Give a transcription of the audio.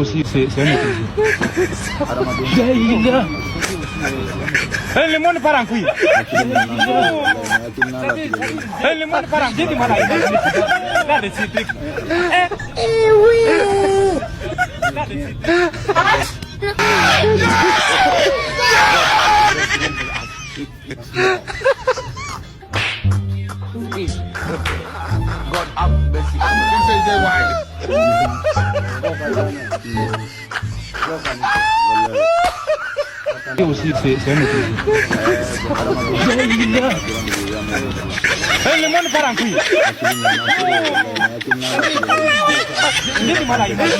aussi, c'est un autre. Le monde part en couille. Le monde part en couille. Là, des trucs. oui. God up, Bessie. Aussi, c'est un autre. Le monde part en couille. Le monde part en couille.